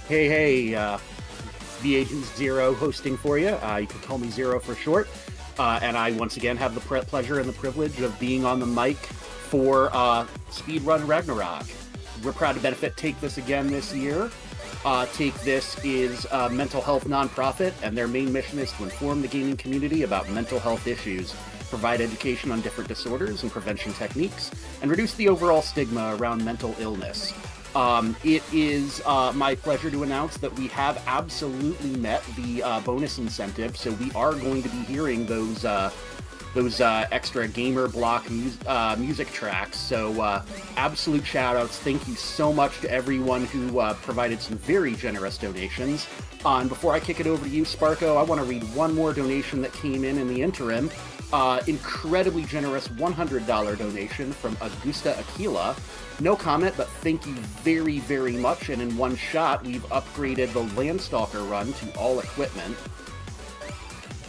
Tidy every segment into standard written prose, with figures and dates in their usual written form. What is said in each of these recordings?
Hey, the Agent Zero hosting for you. You can call me Zero for short. And I once again have the pleasure and the privilege of being on the mic for Speedrun Ragnarok. We're proud to benefit Take This again this year. Take This is a mental health nonprofit, and their main mission is to inform the gaming community about mental health issues, provide education on different disorders and prevention techniques, and reduce the overall stigma around mental illness. It is my pleasure to announce that we have absolutely met the bonus incentive, so we are going to be hearing those extra gamer block music tracks. So absolute shout-outs. Thank you so much to everyone who provided some very generous donations. And before I kick it over to you, Sparko, I want to read one more donation that came in the interim. Incredibly generous $100 donation from Augusta Aquila. No comment, but thank you very, very much. And in one shot, we've upgraded the Landstalker run to all equipment.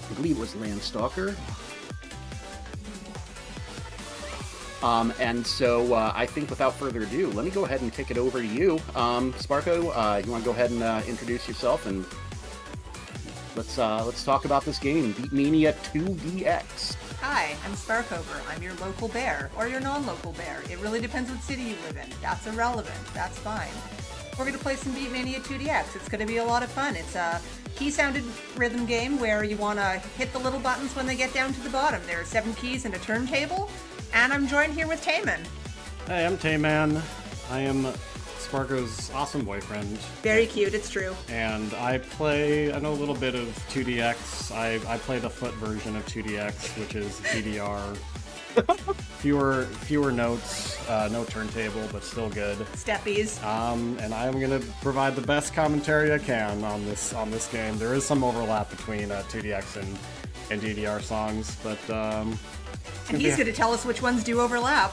I believe it was Landstalker. And so I think without further ado, let me go ahead and kick it over to you. Sparko, you want to go ahead and introduce yourself, and let's talk about this game, Beatmania IIDX. Hi, I'm Sparkover. I'm your local bear, or your non-local bear. It really depends what city you live in. That's irrelevant. That's fine. We're going to play some Beatmania IIDX. It's going to be a lot of fun. It's a key-sounded rhythm game where you want to hit the little buttons when they get down to the bottom. There are 7 keys and a turntable, and I'm joined here with Tayman. Hey, I'm Tayman. I am Sparko's awesome boyfriend. Very cute, it's true. And I know a little bit of 2DX. I play the foot version of 2DX, which is DDR. fewer notes, no turntable, but still good. Steppies. And I'm gonna provide the best commentary I can on this game. There is some overlap between 2DX and DDR songs, but and he's gonna tell us which ones do overlap.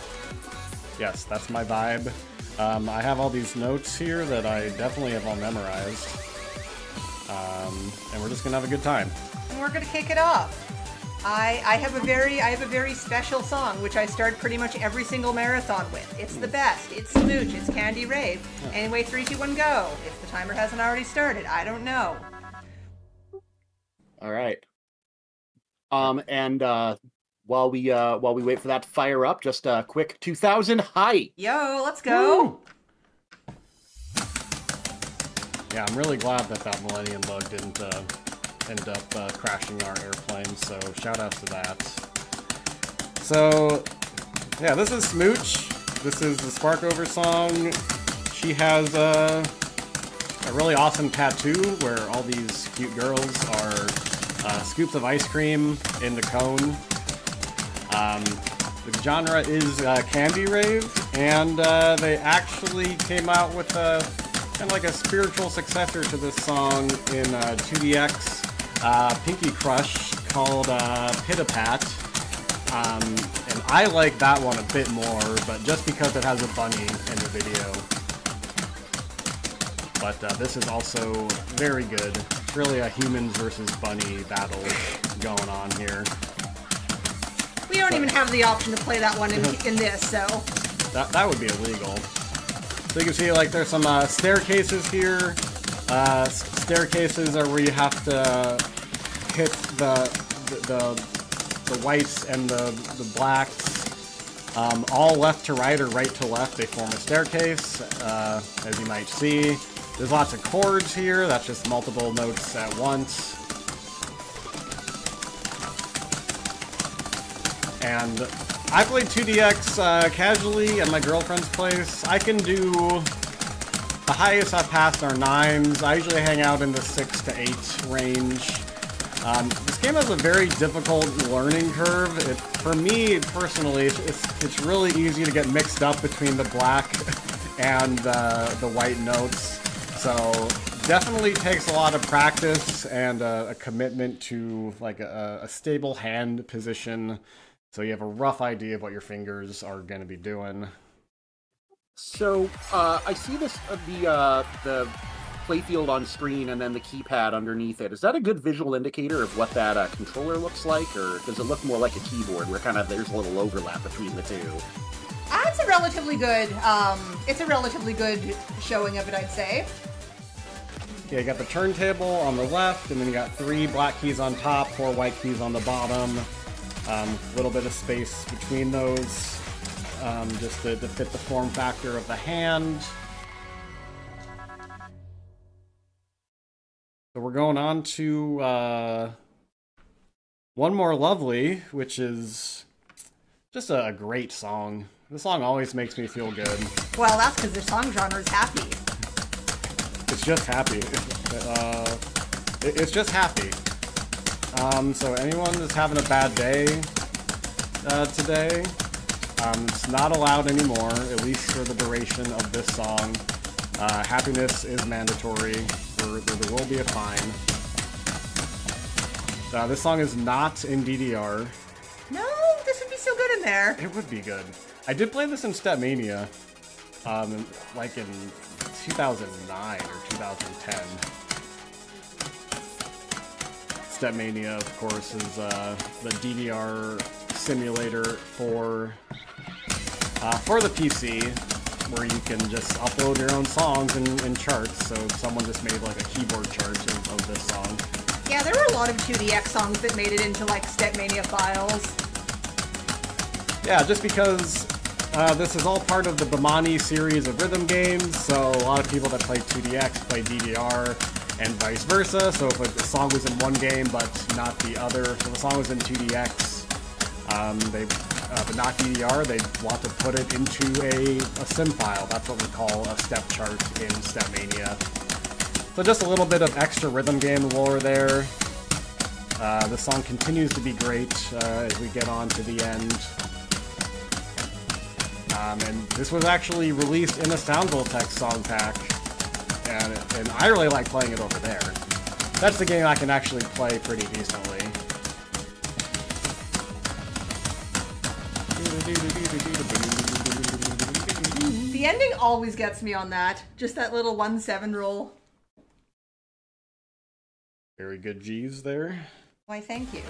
Yes, that's my vibe. I have all these notes here that I definitely have all memorized. And we're just gonna have a good time. And we're gonna kick it off. I have a very special song which I start pretty much every single marathon with. It's the best. It's Smooch. It's Candy Rave. Anyway, 3, 2, 1, go. If the timer hasn't already started, I don't know. All right. While we wait for that to fire up, just a quick 2000 height. Yo, let's go. Woo! Yeah, I'm really glad that Millennium Bug didn't end up crashing our airplane, so shout out to that. So, yeah, this is Smooch. This is the Sparkover song. She has a really awesome tattoo where all these cute girls are scoops of ice cream in the cone. The genre is Candy Rave, and they actually came out with kind of like a spiritual successor to this song in 2DX, Pinky Crush, called Pit-a-Pat. And I like that one a bit more, but just because it has a bunny in the video. But this is also very good. It's really a humans versus bunny battle going on here. We don't even have the option to play that one in this, so... That would be illegal. So you can see, like, there's some staircases here. Staircases are where you have to hit the whites and the blacks. All left to right or right to left, they form a staircase, as you might see. There's lots of chords here. That's just multiple notes at once. And I played 2DX casually at my girlfriend's place. I can do... The highest I've passed are 9s. I usually hang out in the 6 to 8 range. This game has a very difficult learning curve. For me, personally, it's really easy to get mixed up between the black and the white notes. So definitely takes a lot of practice and a commitment to like a stable hand position. So you have a rough idea of what your fingers are going to be doing. So I see this the playfield on screen and then the keypad underneath it. Is that a good visual indicator of what that controller looks like, or does it look more like a keyboard where kind of there's a little overlap between the two? It's a relatively good. It's a relatively good showing of it, I'd say. Yeah, you got the turntable on the left, and then you got 3 black keys on top, 4 white keys on the bottom. A little bit of space between those, just to fit the form factor of the hand. So we're going on to One More Lovely, which is just a great song. This song always makes me feel good. Well, that's because the song genre is happy. It's just happy. It's just happy. So anyone that's having a bad day today, it's not allowed anymore, at least for the duration of this song. Happiness is mandatory. There will be a fine. This song is not in DDR. No, this would be so good in there. It would be good. I did play this in Stepmania, like in 2009 or 2010. Stepmania, of course, is the DDR simulator for the PC, where you can just upload your own songs and charts. So someone just made like a keyboard chart of this song. Yeah, there were a lot of 2DX songs that made it into like Stepmania files. Yeah, just because this is all part of the Beatmania series of rhythm games, so a lot of people that play 2DX play DDR and vice versa. So if a song was in one game but not the other, if a song was in 2DX, but not DDR, they'd want to put it into a sim file. That's what we call a step chart in Stepmania. So just a little bit of extra rhythm game lore there. The song continues to be great as we get on to the end. And this was actually released in a Soundville song pack, and I really like playing it over there. That's the game I can actually play pretty decently. The ending always gets me on that. Just that little 1/7 roll. Very good G's there. Why, thank you.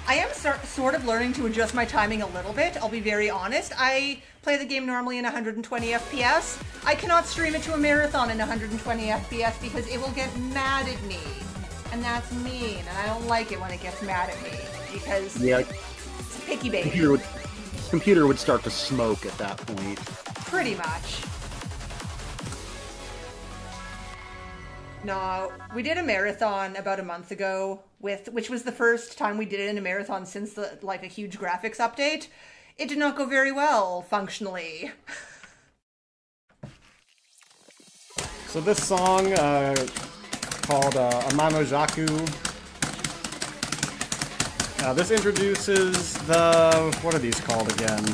I am sort of learning to adjust my timing a little bit, I'll be very honest. I play the game normally in 120 FPS. I cannot stream it to a marathon in 120 FPS because it will get mad at me. And that's mean, and I don't like it when it gets mad at me, because it's picky baby. Computer would start to smoke at that point. Pretty much. No, we did a marathon about a month ago, which was the first time we did it in a marathon since a huge graphics update. It did not go very well, functionally. So this song, called Amano Jaku, this introduces what are these called again?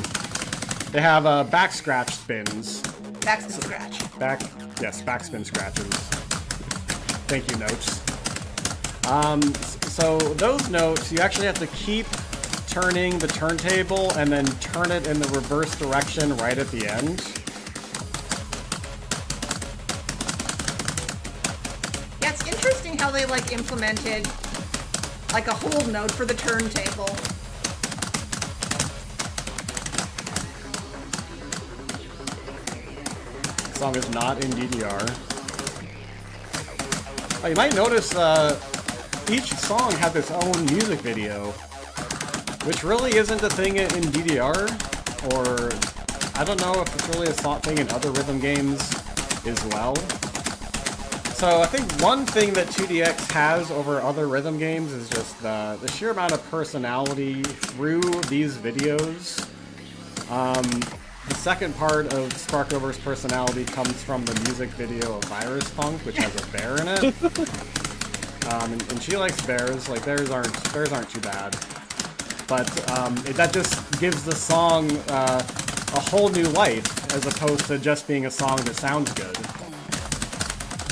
They have back scratch spins. Backspin scratch. Backspin scratches. Thank you, notes. So those notes, you actually have to keep turning the turntable and then turn it in the reverse direction right at the end. Yeah, it's interesting how they implemented a hold note for the turntable. The song is not in DDR. Oh, you might notice each song has its own music video, which really isn't a thing in DDR, or I don't know if it's really a thing in other rhythm games as well. So I think one thing that 2DX has over other rhythm games is just the sheer amount of personality through these videos. The second part of Sparkover's personality comes from the music video of Virus Punk, which has a bear in it. And she likes bears. Bears aren't too bad. But that just gives the song a whole new life, as opposed to just being a song that sounds good.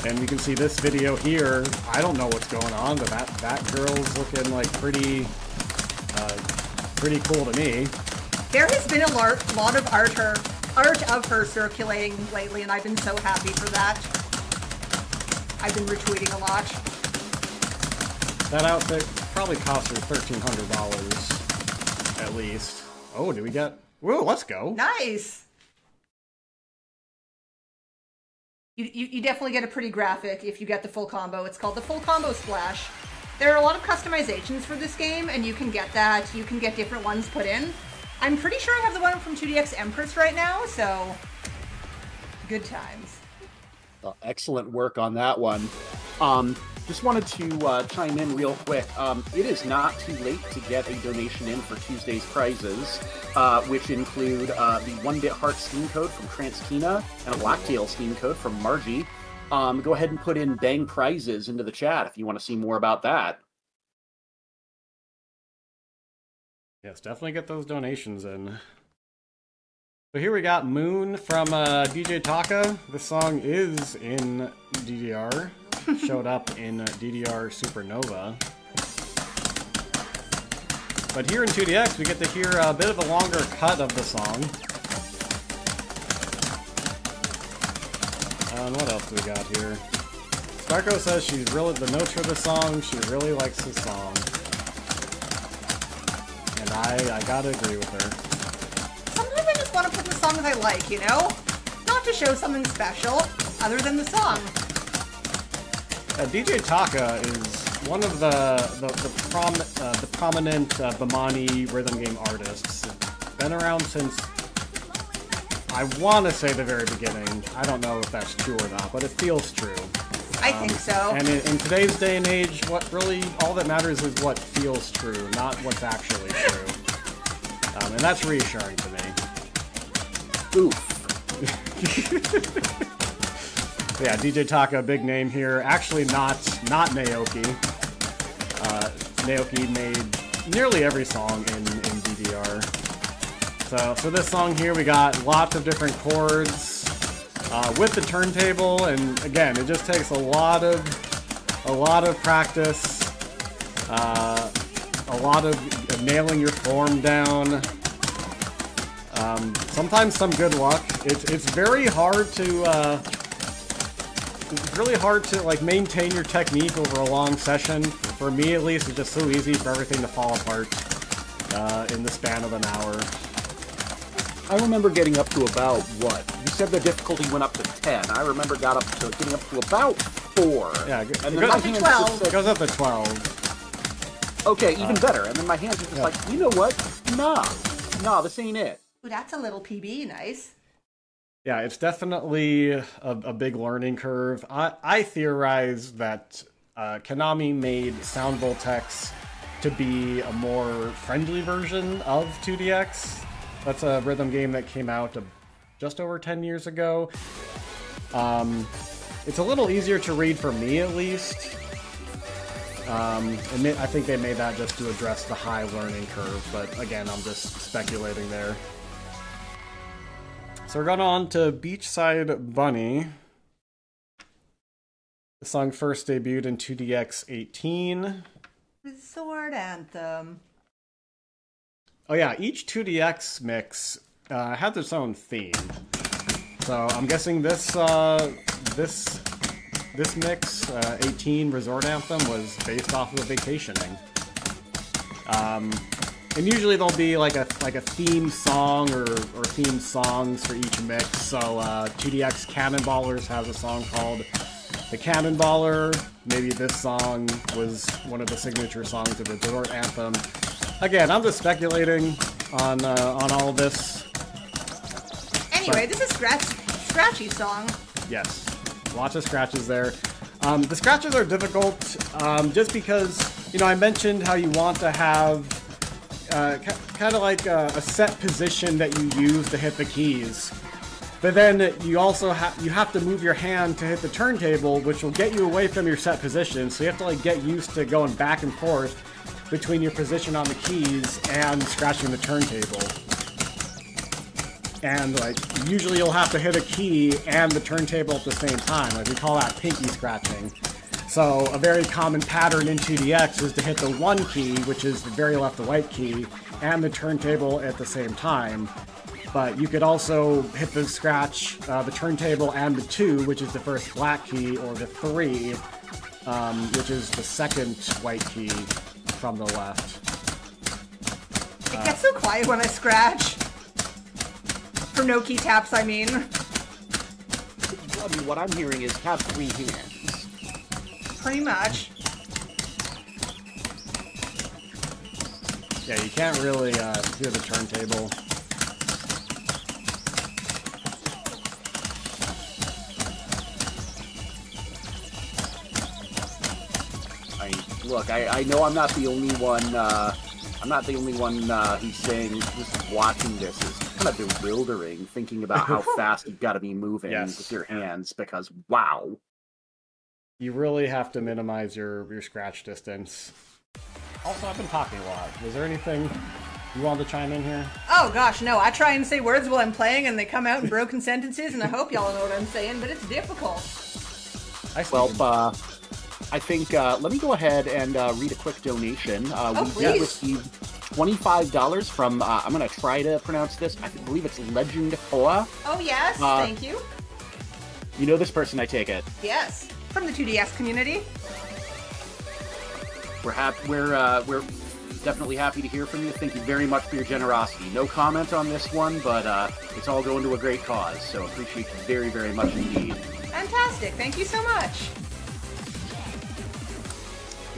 And you can see this video here. I don't know what's going on, but that girl's looking pretty cool to me. There has been a lot of art of her circulating lately, and I've been so happy for that. I've been retweeting a lot. That outfit probably cost her $1,300 at least. Oh, do we get? Whoa, let's go. Nice. You definitely get a pretty graphic if you get the full combo. It's called the full combo splash. There are a lot of customizations for this game, and you can get that. You can get different ones put in. I'm pretty sure I have the one from 2DX Empress right now, so good times. Excellent work on that one. Just wanted to chime in real quick. It is not too late to get a donation in for Tuesday's prizes, which include the 1-Bit Heart Steam code from Transkina and a Blacktail Steam code from Margie. Go ahead and put in Bang Prizes into the chat if you want to see more about that. Yes, definitely get those donations in. So here we got Moon from DJ Taka. This song is in DDR. Showed up in DDR Supernova. But here in 2DX, we get to hear a bit of a longer cut of the song. And what else do we got here? Sparko says the notes for the song, she really likes the song. And I gotta agree with her. Sometimes I just want to put the songs I like, you know? Not to show something special, other than the song. DJ Taka is one of the prominent Beatmania rhythm game artists. Been around since, I want to say, the very beginning. I don't know if that's true or not, but it feels true. I think so. And in today's day and age, all that matters is what feels true, not what's actually true. And that's reassuring to me. Oof. Yeah, DJ Taka, big name here. Actually, not Naoki. Naoki made nearly every song in DDR. So for this song here, we got lots of different chords with the turntable, and again, it just takes a lot of practice, a lot of nailing your form down. Sometimes some good luck. It's very hard to. It's really hard to like maintain your technique over a long session. For me, at least, it's just so easy for everything to fall apart in the span of an hour. I remember getting up to about, what? You said the difficulty went up to 10. I remember getting up to about 4. Yeah, and it then goes my up to hands 12. just said, It goes up to 12. okay, even better. And then my hands are just like, you know what? Nah, this ain't it. Ooh, that's a little PB, nice. Yeah, it's definitely a big learning curve. I theorize that Konami made Sound Voltex to be a more friendly version of 2DX. That's a rhythm game that came out just over 10 years ago. It's a little easier to read for me, at least. I think they made that just to address the high learning curve, but again, I'm just speculating there. So we're going on to Beachside Bunny. The song first debuted in 2DX 18. Resort Anthem. Oh yeah, each 2DX mix has its own theme. So I'm guessing this mix, 18 Resort Anthem, was based off of Vacationing. And usually there'll be like a theme song or theme songs for each mix. So 2DX Cannonballers has a song called The Cannonballer. Maybe this song was one of the signature songs of Resort Anthem. Again, I'm just speculating on all of this. Anyway, this is Scratchy song. Yes, lots of scratches there. The scratches are difficult just because, you know, I mentioned how you want to have kind of like a set position that you use to hit the keys. But then you also have to move your hand to hit the turntable, which will get you away from your set position. So you have to like get used to going back and forth between your position on the keys and scratching the turntable. And like usually you'll have to hit a key and the turntable at the same time. Like we call that pinky scratching. So a very common pattern in 2DX is to hit the 1 key, which is the very left the white key, and the turntable at the same time. But you could also hit the scratch, the turntable and the 2, which is the first black key, or the 3, which is the second white key from the left. It gets so quiet when I scratch. For no key taps, I mean. I mean, what I'm hearing is have 3 hands. Pretty much. Yeah, you can't really hear the turntable. Look, I know I'm not the only one. I'm not the only one who's saying just watching this is kind of bewildering, thinking about how fast you've got to be moving with your hands. Because wow, you really have to minimize your scratch distance. Also, I've been talking a lot. Was there anything you wanted to chime in here? Oh gosh, no. I try and say words while I'm playing, and they come out in broken sentences, and I hope y'all know what I'm saying, but it's difficult. I think, let me go ahead and read a quick donation. We did receive $25 from, I'm going to try to pronounce this, I believe it's Legend Hoa. Oh, yes, thank you. You know this person, I take it? Yes, from the 2DS community. We're definitely happy to hear from you. Thank you very much for your generosity. No comment on this one, but it's all going to a great cause, so appreciate you very, very much indeed. Fantastic, thank you so much.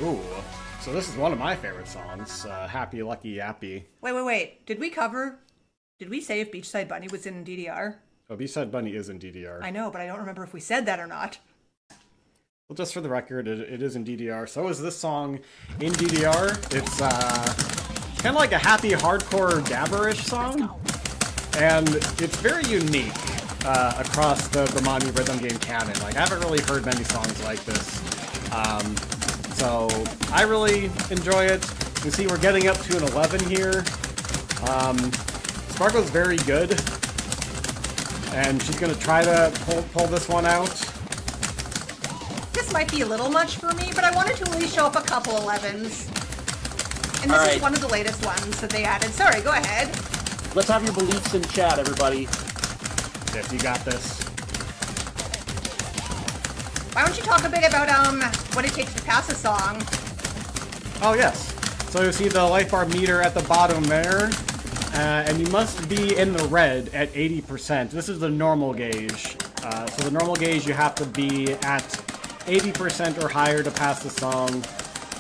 Ooh, so this is one of my favorite songs, Happy Lucky Yappy. Wait. Did we say if Beachside Bunny was in DDR? Oh, Beachside Bunny is in DDR. I know, but I don't remember if we said that or not. Well, just for the record, it is in DDR. So is this song in DDR. It's kind of like a happy hardcore dabberish song. And it's very unique across the Beatmania rhythm game canon. Like, I haven't really heard many songs like this. So I really enjoy it. You see we're getting up to an 11 here. Sparko's very good. And she's going to try to pull this one out. This might be a little much for me, but I wanted to at least show up a couple 11s. And this is one of the latest ones that they added. Sorry, go ahead. Let's have your beliefs in chat, everybody. If you got this. Why don't you talk a bit about what it takes to pass a song? Oh, yes. So you see the life bar meter at the bottom there. And you must be in the red at 80%. This is the normal gauge. So the normal gauge, you have to be at 80% or higher to pass the song.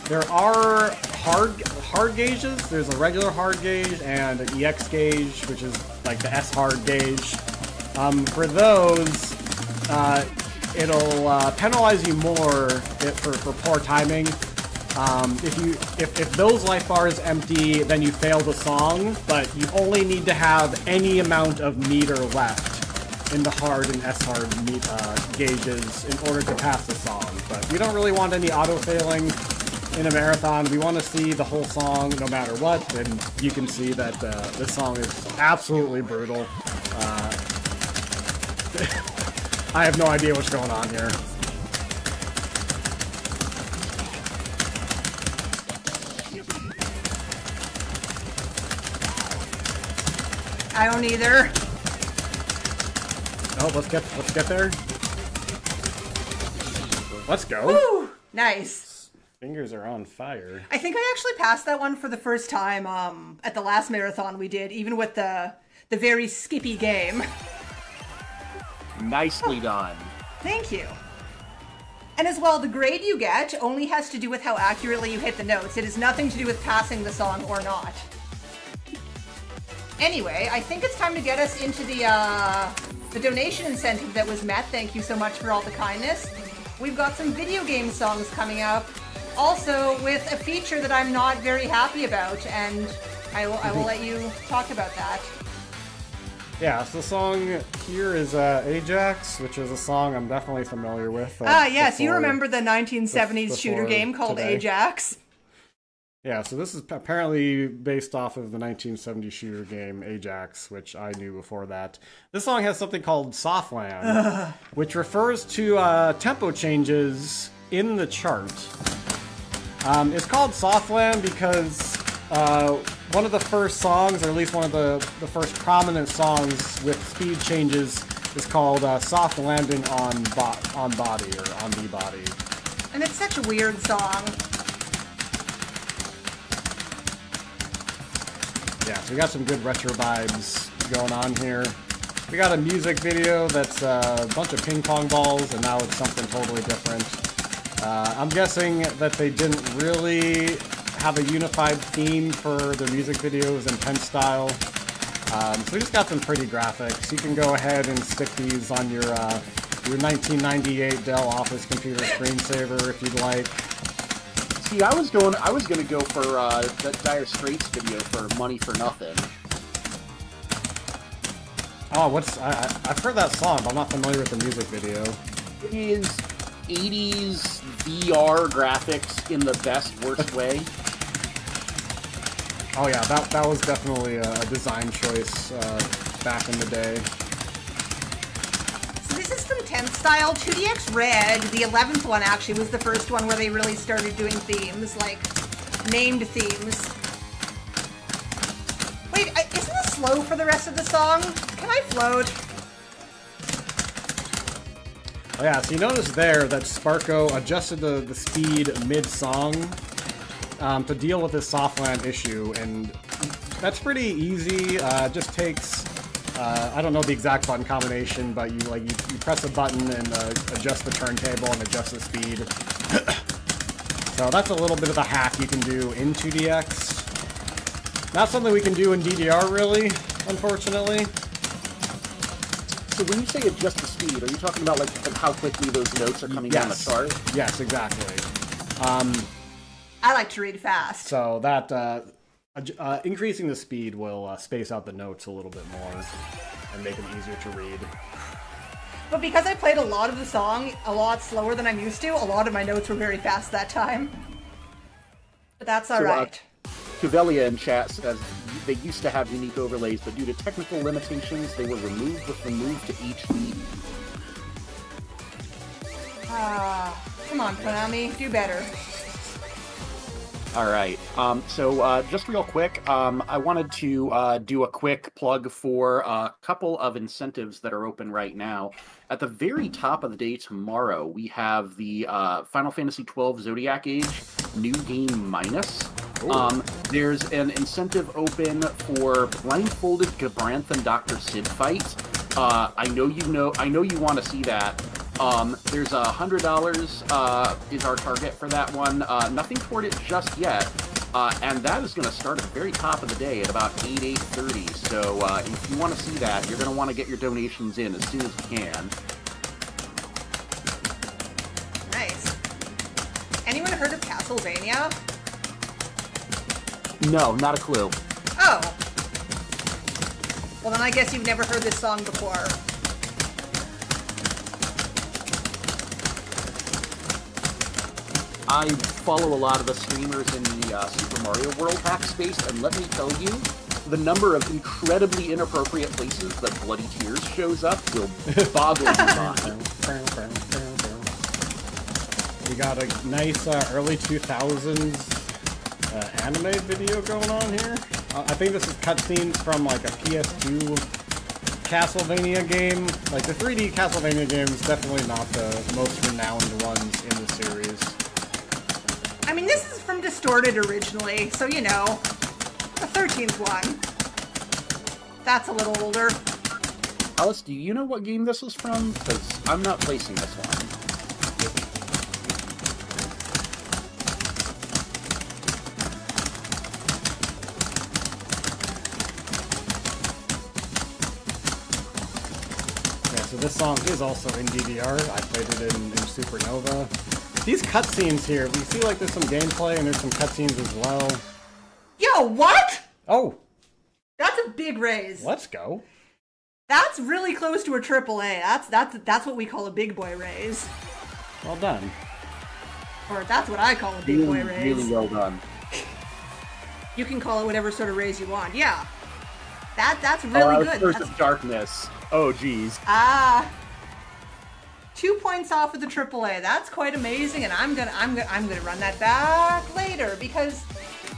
There are hard gauges. There's a regular hard gauge and an EX gauge, which is like the S hard gauge. For those, it'll penalize you more for poor timing. If those life bars empty, then you fail the song, but you only need to have any amount of meter left in the hard and S hard gauges in order to pass the song. But we don't really want any auto-failing in a marathon. We want to see the whole song no matter what, and you can see that this song is absolutely brutal. I have no idea what's going on here. I don't either. Oh, let's get there. Let's go. Woo! Nice. Fingers are on fire. I think I actually passed that one for the first time at the last marathon we did, even with the very skippy game. Nicely done. Thank you. And as well, the grade you get only has to do with how accurately you hit the notes. It has nothing to do with passing the song or not. Anyway, I think it's time to get us into the donation incentive that was met. Thank you so much for all the kindness. We've got some video game songs coming up, also with a feature that I'm not very happy about, and I will let you talk about that. Yeah, so the song here is Ajax, which is a song I'm definitely familiar with. Yes, you remember the 1970s shooter game called today. Ajax. Yeah, so this is apparently based off of the 1970s shooter game Ajax, which I knew before that. This song has something called Softland, which refers to tempo changes in the chart. It's called Softland because one of the first songs, or at least one of the first prominent songs with speed changes, is called Soft Landing on Body, or on the Body. And it's such a weird song. Yeah, so we got some good retro vibes going on here. We got a music video that's a bunch of ping pong balls, and now it's something totally different. I'm guessing that they didn't really have a unified theme for their music videos in pen style. So we just got some pretty graphics. You can go ahead and stick these on your 1998 Dell Office computer screensaver if you'd like. See, I was gonna go for that Dire Straits video for Money for Nothing. Oh, I've heard that song, but I'm not familiar with the music video. It is 80s VR graphics in the best, worst way. Oh yeah, that was definitely a design choice back in the day. So this is from 10th Style. 2DX Red, the 11th one actually, was the first one where they really started doing themes, like named themes. Wait, isn't this slow for the rest of the song? Can I float? Oh yeah, so you notice there that Sparko adjusted the speed mid-song to deal with this softland issue, and that's pretty easy. It just takes, I don't know the exact button combination, but you press a button and adjust the turntable and adjust the speed. So that's a little bit of a hack you can do in 2DX. Not something we can do in DDR, really, unfortunately. So when you say adjust the speed, are you talking about like how quickly those notes are coming down the chart? Yes, exactly. I like to read fast. So that increasing the speed will space out the notes a little bit more and make them easier to read. But because I played a lot of the song a lot slower than I'm used to, a lot of my notes were very fast that time. But that's alright. Cuvelia in chat says they used to have unique overlays, but due to technical limitations, they were removed with the move to HD. Come on, Konami, do better. All right. So just real quick, I wanted to do a quick plug for a couple of incentives that are open right now. At the very top of the day tomorrow, we have the Final Fantasy XII Zodiac Age New Game Minus. There's an incentive open for blindfolded Gabrantha and Dr. Sid fight. I know you want to see that. There's $100 is our target for that one. Nothing toward it just yet. And that is going to start at the very top of the day at about 8:30. So if you want to see that, you're going to want to get your donations in as soon as you can. Nice. Anyone heard of Castlevania? No, not a clue. Oh. Well, then I guess you've never heard this song before. I follow a lot of the streamers in the Super Mario World hack space, and let me tell you, the number of incredibly inappropriate places that Bloody Tears shows up will boggle your mind. We got a nice early 2000s anime video going on here. I think this is cutscenes from like a PS2 Castlevania game. Like the 3D Castlevania games, definitely not the most renowned ones in the series. I mean, this is from Distorted originally, so you know, the 13th one. That's a little older. Alice, do you know what game this is from? Because I'm not placing this one. So this song is also in DDR. I played it in Supernova. These cutscenes here, we see like there's some gameplay and there's some cutscenes as well. Yo, what? Oh. That's a big raise. Let's go. That's really close to a AAA. That's what we call a big boy raise. Well done. Or that's what I call a big boy raise. Really well done. You can call it whatever sort of raise you want. Yeah. That's really good. Curse of Darkness. Oh, geez. 2 points off of the AAA. That's quite amazing, and I'm gonna run that back later because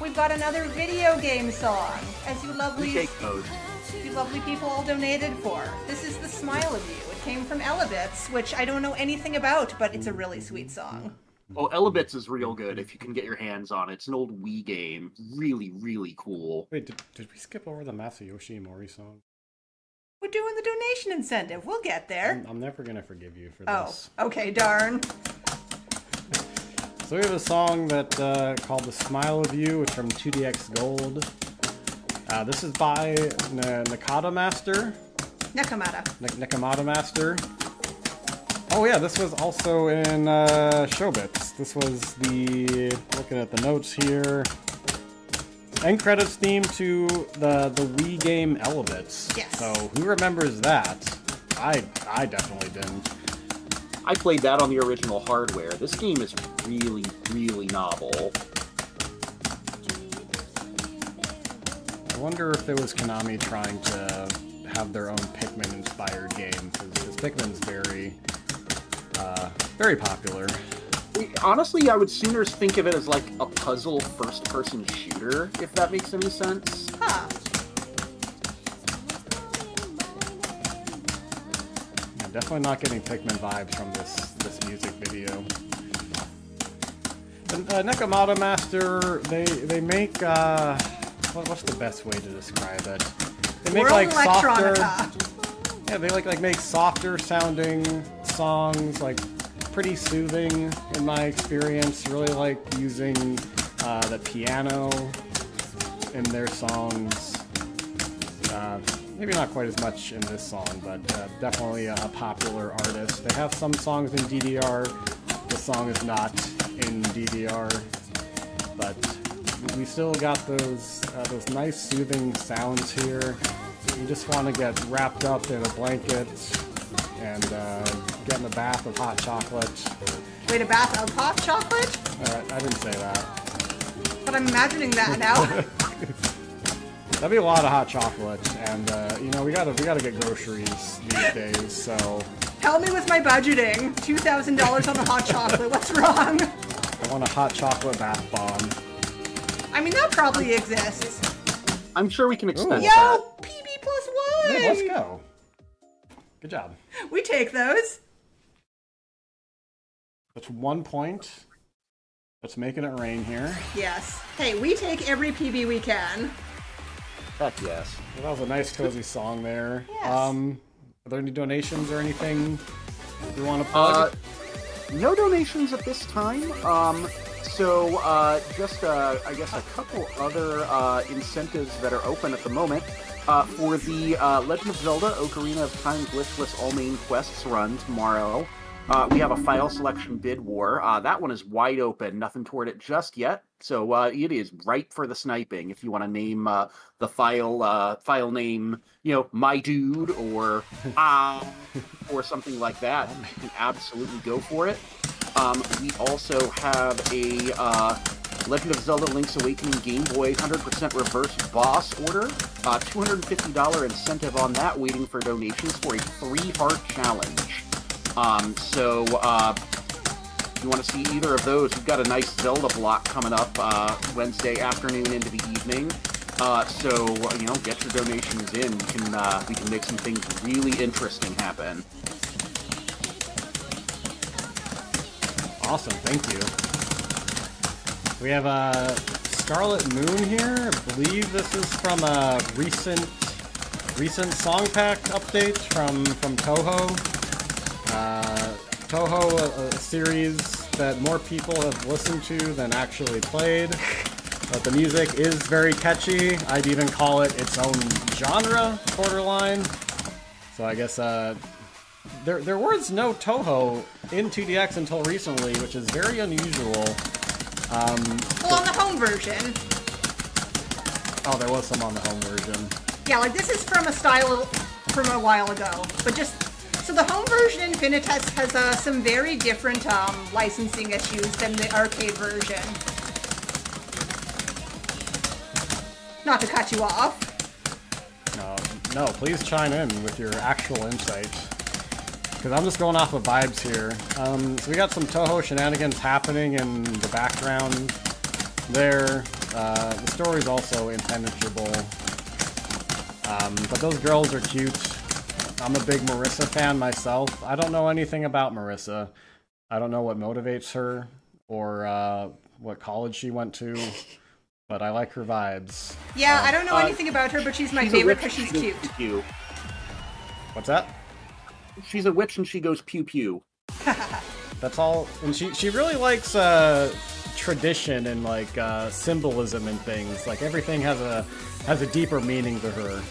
we've got another video game song. As you lovely people all donated for. This is The Smile of You. It came from Elebits, which I don't know anything about, but it's a really sweet song. Oh, Elebits is real good if you can get your hands on it. It's an old Wii game. Really, really cool. Wait, did we skip over the Masayoshi Mori song? We're doing the donation incentive. We'll get there. I'm never gonna forgive you for Oh, this. okay, darn. So we have a song that called "The Smile of You." It's from 2DX Gold. This is by Nakata Master. Nakamata Master. Oh yeah, this was also in Showbits. This was the, looking at the notes here, end credits theme to the Wii game Elements. Yes. So who remembers that? I definitely didn't. I played that on the original hardware. This game is really, really novel. I wonder if it was Konami trying to have their own Pikmin-inspired game, because Pikmin's very popular. Honestly, I would sooner think of it as like a puzzle first-person shooter, if that makes any sense. Huh. I'm definitely not getting Pikmin vibes from this music video. And Nakamata Master, they make what's the best way to describe it? They make like softer. Yeah, they like make softer sounding songs, like pretty soothing in my experience. Really like using the piano in their songs. Maybe not quite as much in this song, but definitely a popular artist. They have some songs in DDR. The song is not in DDR, but we still got those nice soothing sounds here. You just want to get wrapped up in a blanket and get in a bath of hot chocolate. Wait, a bath of hot chocolate? I didn't say that. But I'm imagining that now. That'd be a lot of hot chocolate, and you know, we gotta get groceries these days. So Help me with my budgeting. $2,000 on a hot chocolate. What's wrong? I want a hot chocolate bath bomb. I mean, that probably exists. I'm sure we can extend Yo, that. PB+1! Yeah, let's go. Good job. We take those. That's 1 point. Let's making it rain here. Yes. Hey, we take every PB we can. Heck yes. Well, that was a nice cozy song there. Yes. Are there any donations or anything you want to plug? No donations at this time. So just I guess a couple other incentives that are open at the moment. For the Legend of Zelda Ocarina of Time Glitchless All Main Quests run tomorrow, we have a file selection bid war. That one is wide open, nothing toward it just yet. So it is ripe for the sniping. If you want to name the file name, you know, My Dude or something like that, you can absolutely go for it. We also have a Legend of Zelda Link's Awakening Game Boy 100% reverse boss order. $250 incentive on that, waiting for donations for a 3-heart challenge. So if you want to see either of those, we've got a nice Zelda block coming up Wednesday afternoon into the evening. So you know, get your donations in. We can make some things really interesting happen. Awesome, thank you. We have a Scarlet Moon here. I believe this is from a recent song pack update from Toho. Toho, a series that more people have listened to than actually played. But the music is very catchy. I'd even call it its own genre, borderline. So I guess there was no Toho in 2DX until recently, which is very unusual. Well, on the home version. Oh, there was some on the home version. Yeah, like this is from a style from a while ago, but just so the home version Infinitas has some very different licensing issues than the arcade version. Not to cut you off. No, please chime in with your actual insight. Because I'm just going off of vibes here. So we got some Toho shenanigans happening in the background there. The story's also impenetrable. But those girls are cute. I'm a big Marissa fan myself. I don't know anything about Marissa. I don't know what motivates her or what college she went to. But I like her vibes. Yeah, I don't know anything about her, but she's my favorite because she's cute. What's that? She's a witch and she goes pew pew. That's all. And she really likes tradition and like symbolism and things. Like everything has a deeper meaning to her.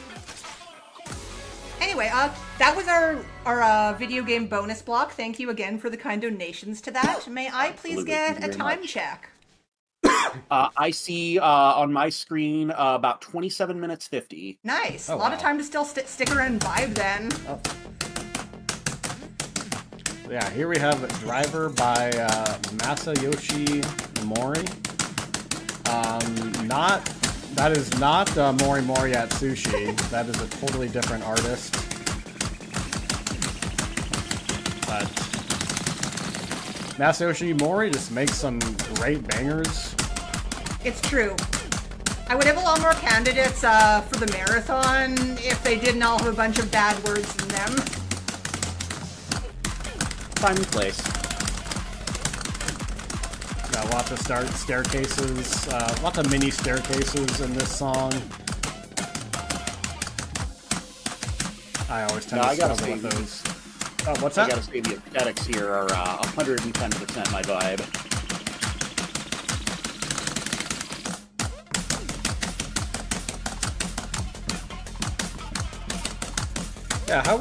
Anyway, that was our video game bonus block. Thank you again for the kind donations to that. May I please get a time check? I see on my screen about 27 minutes 50. Nice. A lot of time to still stick around and vibe then. Oh. Yeah, here we have Driver by Masayoshi Mori. That is not Mori Mori at Sushi. That is a totally different artist. But Masayoshi Mori just makes some great bangers. It's true. I would have a lot more candidates for the marathon if they didn't all have a bunch of bad words in them. Time and place. Got lots of staircases, lots of mini staircases in this song. I always tend to struggle with those. Oh, what's that? I gotta say the aesthetics here are 110% my vibe. Yeah, how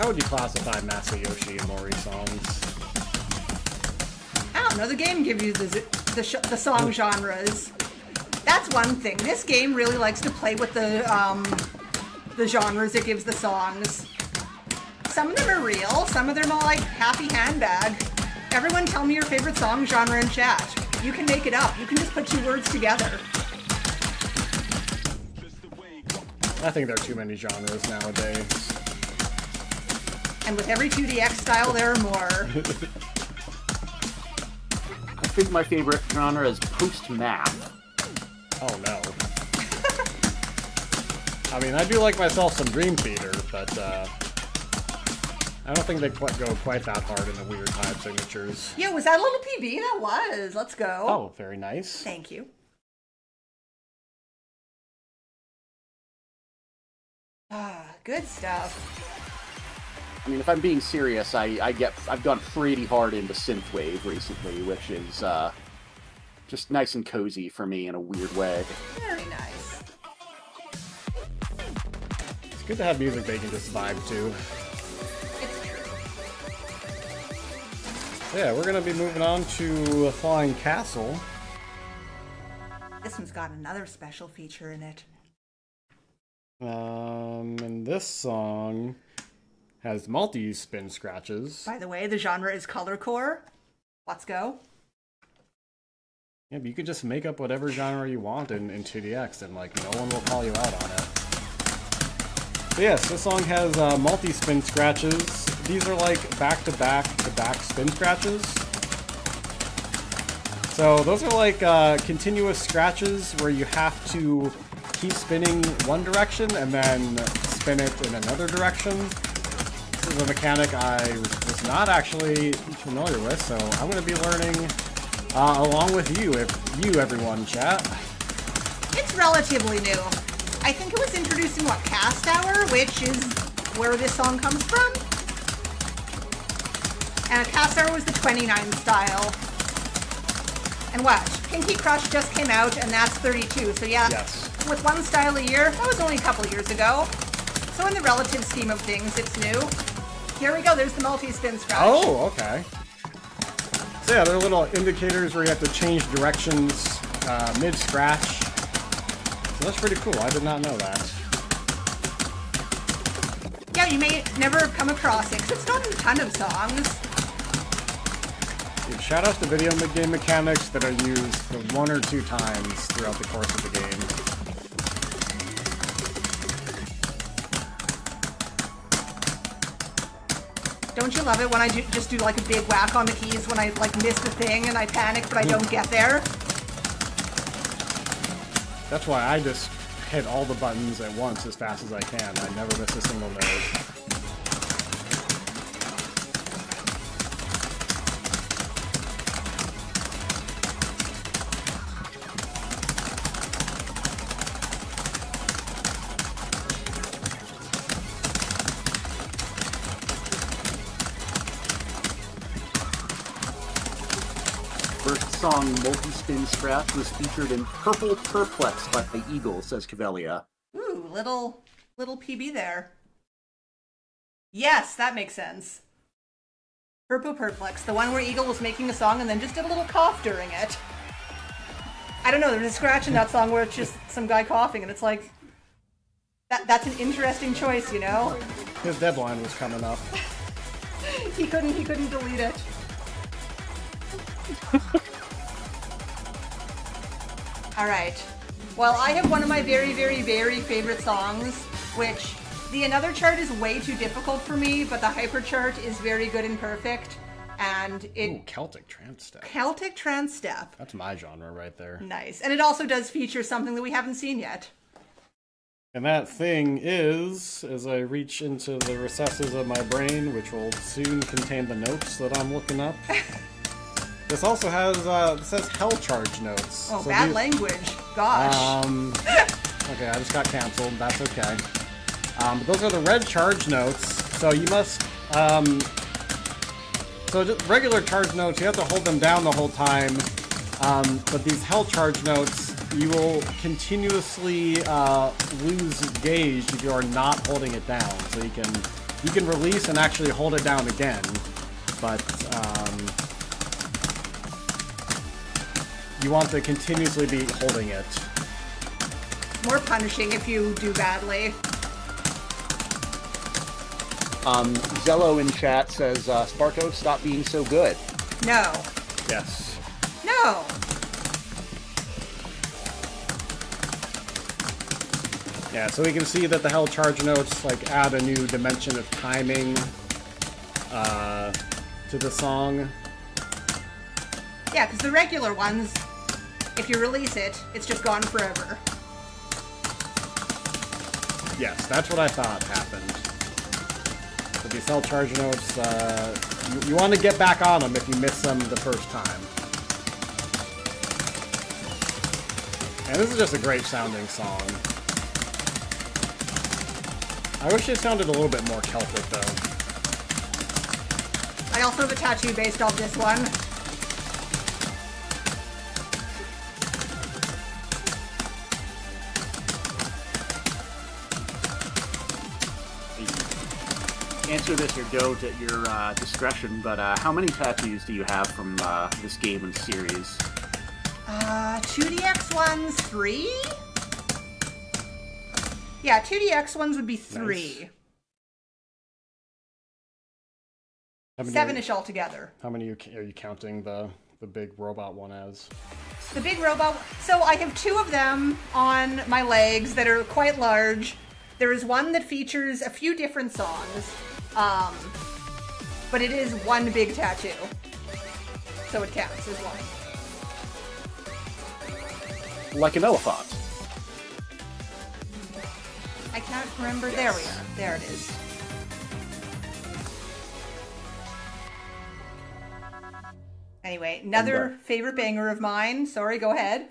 would you classify Masayoshi and Mori songs? I don't know. The game gives you the song genres. That's one thing. This game really likes to play with the genres it gives the songs. Some of them are real. Some of them are like happy handbag. Everyone tell me your favorite song genre in chat. You can make it up. You can just put two words together. I think there are too many genres nowadays. And with every 2DX style, there are more. I think my favorite genre is post-math. Oh no. I mean, I do like myself some Dream Theater, but I don't think they go quite that hard in the weird time signatures. Yo, was that a little PB? That was. Let's go. Oh, very nice. Thank you. Ah, good stuff. I mean, if I'm being serious, I've gone pretty hard into synthwave recently, which is just nice and cozy for me in a weird way. Very nice. It's good to have music they can just vibe to. It's true. So yeah, we're gonna be moving on to Flying Castle. This one's got another special feature in it. And this song has multi-spin scratches. By the way, the genre is colorcore. Let's go. Yeah, but you could just make up whatever genre you want in 2DX and like no one will call you out on it. But yes, this song has multi-spin scratches. These are like back-to-back-to-back spin scratches. So those are like continuous scratches where you have to keep spinning one direction and then spin it in another direction. This is a mechanic I was not actually familiar with, so I'm going to be learning along with you, everyone, chat. It's relatively new. I think it was introduced in, what, Cast Hour, which is where this song comes from? And Cast Hour was the 29 style. And what? Pinky Crush just came out, and that's 32, so yeah. Yes. With one style a year, that was only a couple years ago. So in the relative scheme of things, it's new. Here we go, there's the multi-spin scratch. Oh, okay. So yeah, there are little indicators where you have to change directions mid-scratch. So that's pretty cool, I did not know that. Yeah, you may never have come across it, because it's not in a ton of songs. Dude, shout out to video game mechanics that are used one or two times throughout the course of the game. Don't you love it when I just do like a big whack on the keys when I like miss the thing and I panic but I don't get there? That's why I just hit all the buttons at once as fast as I can. I never miss a single note. song Multi-Spin Scratch was featured in Purple Perplex by the Eagle, says Cavelia. Ooh, little PB there. Yes, that makes sense. Purple Perplex, the one where Eagle was making a song and then just did a little cough during it. I don't know, there's a scratch in that song where it's just some guy coughing, and it's like, that's an interesting choice, you know? His deadline was coming up. He couldn't delete it. Alright. Well, I have one of my very, very, very favorite songs, which the another chart is way too difficult for me, but the hyper chart is very good and perfect. And it... Ooh, Celtic Trance Step. Celtic Trance Step. That's my genre right there. Nice. And it also does feature something that we haven't seen yet. And that thing is, as I reach into the recesses of my brain, which will soon contain the notes that I'm looking up. This also has, this says Hell Charge notes. Oh, so bad language. Gosh. Okay, I just got canceled. That's okay. But those are the red charge notes. So you must, so just regular charge notes, you have to hold them down the whole time. But these Hell Charge notes, you will continuously lose gauge if you are not holding it down. So you can release and actually hold it down again. But you want to continuously be holding it. More punishing if you do badly. Zello in chat says, Sparko, stop being so good. No. Yes. No. Yeah, so we can see that the Hell Charge notes like add a new dimension of timing to the song. Yeah, because the regular ones, if you release it, it's just gone forever. Yes, that's what I thought happened. So these Hell Charge notes, you want to get back on them if you miss them the first time. And this is just a great sounding song. I wish it sounded a little bit more Celtic, though. I also have a tattoo based off this one. Answer this or don't at your discretion, but how many tattoos do you have from this game and series? 2DX ones, 3? Yeah, 2DX ones would be 3. Nice. 7-ish altogether. How many are you counting the big robot one as? The big robot... So I have 2 of them on my legs that are quite large. There is one that features a few different songs. But it is one big tattoo. So it counts as one. Like an elephant. I can't remember. Yes. There we are. There it is. Anyway, another favorite banger of mine. Sorry, go ahead.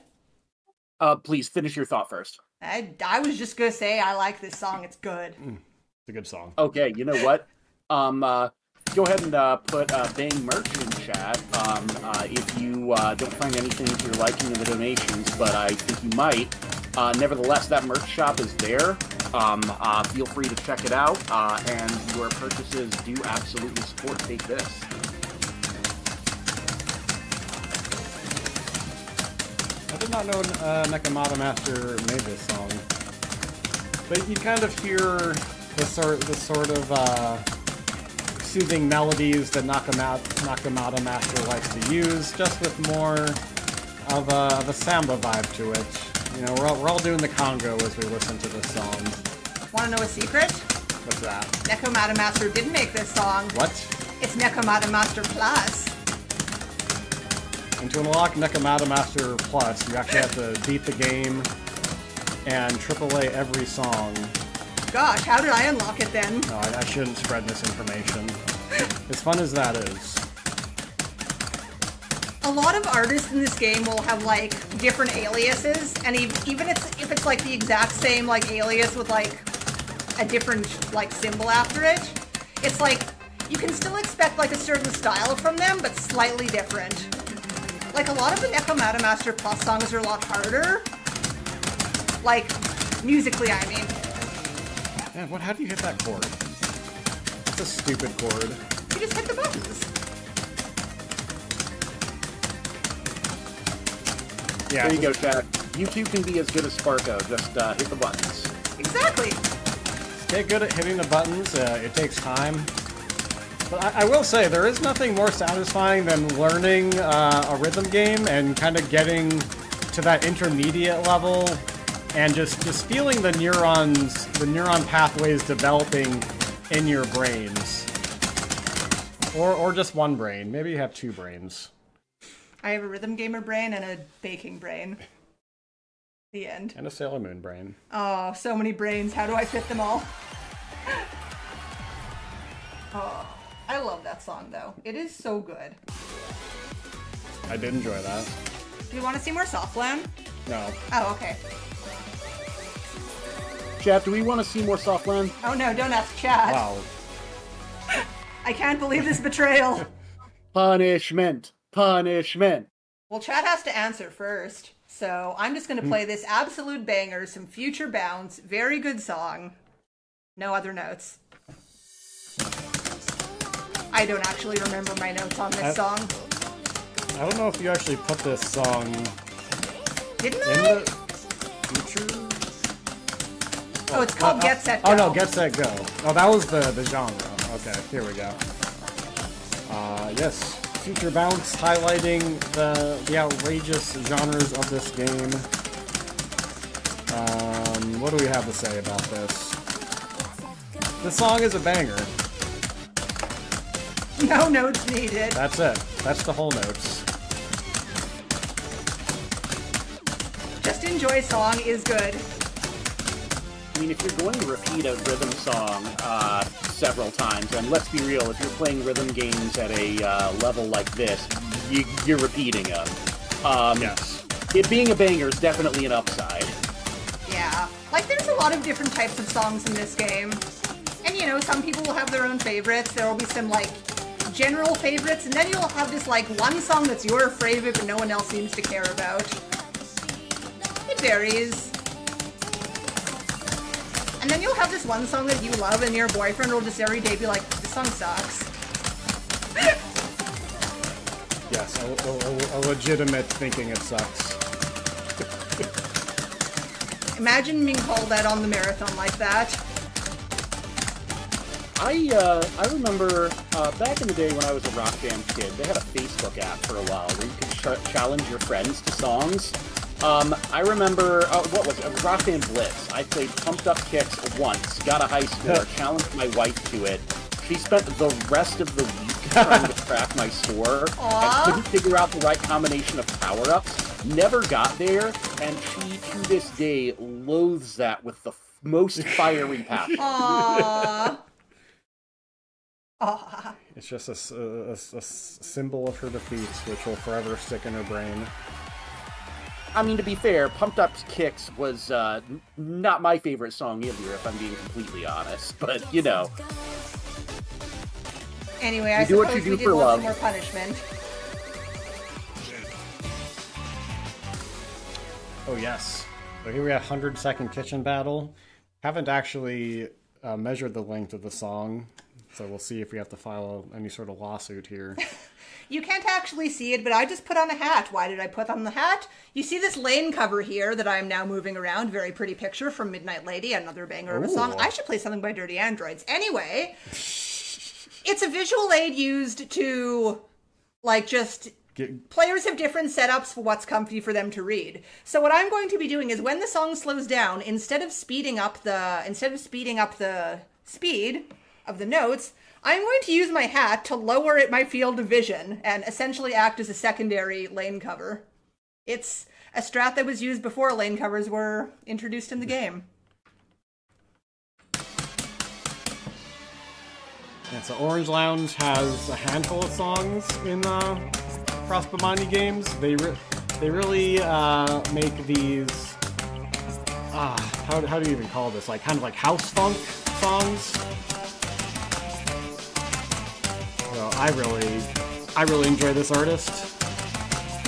Please finish your thought first. I was just gonna say I like this song. It's good. It's a good song. Okay, you know what? Go ahead and put Bang merch in chat if you don't find anything to your liking in the donations, but I think you might. Nevertheless, that merch shop is there. Feel free to check it out, and your purchases do absolutely support Take This. I did not know Nekomata Master made this song, but you kind of hear the sort of soothing melodies that Nekomata Master likes to use, just with more of a samba vibe to it. You know, we're all doing the Congo as we listen to this song. Want to know a secret? What's that? Nekomata Master didn't make this song. What? It's Nekomata Master Plus. And to unlock Nekomata Master Plus, you actually have to beat the game and AAA every song. Gosh, how did I unlock it then? No, I shouldn't spread misinformation. As fun as that is. A lot of artists in this game will have, like, different aliases, and even if it's, like, the exact same, like, alias with, like, a different, like, symbol after it, it's, like, you can still expect, like, a certain style from them, but slightly different. Like, a lot of the Necromata Master Plus songs are a lot harder. Like, musically, I mean. Man, how do you hit that chord? It's a stupid chord. You just hit the buttons. Yeah. There you go, Chad. You too can be as good as Sparko. Just hit the buttons. Exactly. Get good at hitting the buttons. It takes time. But I will say, there is nothing more satisfying than learning a rhythm game and kind of getting to that intermediate level and just feeling the neuron pathways developing in your brains. Or just one brain. Maybe you have two brains. I have a rhythm gamer brain and a baking brain. The end. And a Sailor Moon brain. Oh, so many brains. How do I fit them all? Oh, I love that song, though. It is so good. I did enjoy that. Do you want to see more Softland? No. Oh, okay. Chad, do we want to see more Softland? Oh no, don't ask Chad. Wow. I can't believe this betrayal. Punishment! Punishment! Well, Chad has to answer first. So I'm just going to play this absolute banger, some future bounce, very good song. No other notes. I don't actually remember my notes on this song. I don't know if you actually put this song Didn't in I? the future. Oh, it's called Get Set Go. Oh no, Get Set Go. Oh, that was the genre. Okay, here we go. Yes, future bounce highlighting the outrageous genres of this game. What do we have to say about this? This song is a banger. No notes needed. That's it. That's the whole notes. Just enjoy song is good. I mean, if you're going to repeat a rhythm song several times, and let's be real, if you're playing rhythm games at a level like this, you're repeating them. Yes. It being a banger is definitely an upside. Yeah. Like, there's a lot of different types of songs in this game. And, you know, some people will have their own favorites. There will be some, like, general favorites, and then you'll have this, like, one song that's your favorite but no one else seems to care about. It varies. And then you'll have this one song that you love, and your boyfriend will just every day be like, this song sucks. Yes, a legitimate thinking it sucks. Imagine being called out on the marathon like that. I remember back in the day when I was a Rock Band kid, they had a Facebook app for a while where you could challenge your friends to songs. I remember, what was it? Rock Band Blitz. I played Pumped Up Kicks once, got a high score, challenged my wife to it. She spent the rest of the week trying to crack my score, and couldn't figure out the right combination of power-ups, never got there, and she, to this day, loathes that with the most fiery passion. Aww. Aww. It's just a symbol of her defeat, which will forever stick in her brain. I mean, to be fair, Pumped Up Kicks was not my favorite song either, if I'm being completely honest. But, you know. Anyway, I do what suppose you we do did for want love. some more punishment. Oh yes. So here we have 100-second kitchen battle. Haven't actually measured the length of the song, so we'll see if we have to file any sort of lawsuit here. You can't actually see it, but I just put on a hat. Why did I put on the hat? You see this lane cover here that I'm now moving around. Very pretty picture from Midnight Lady, another banger of a song. I should play something by Dirty Androids. Anyway, it's a visual aid used to, like, just... Players have different setups for what's comfy for them to read. So what I'm going to be doing is when the song slows down, instead of speeding up the speed of the notes, I'm going to use my hat to lower my field of vision and essentially act as a secondary lane cover. It's a strat that was used before lane covers were introduced in the game. Yeah, so Orange Lounge has a handful of songs in Cross Beatmania games. They really make these how do you even call this, like kind of like house funk songs. So I really enjoy this artist.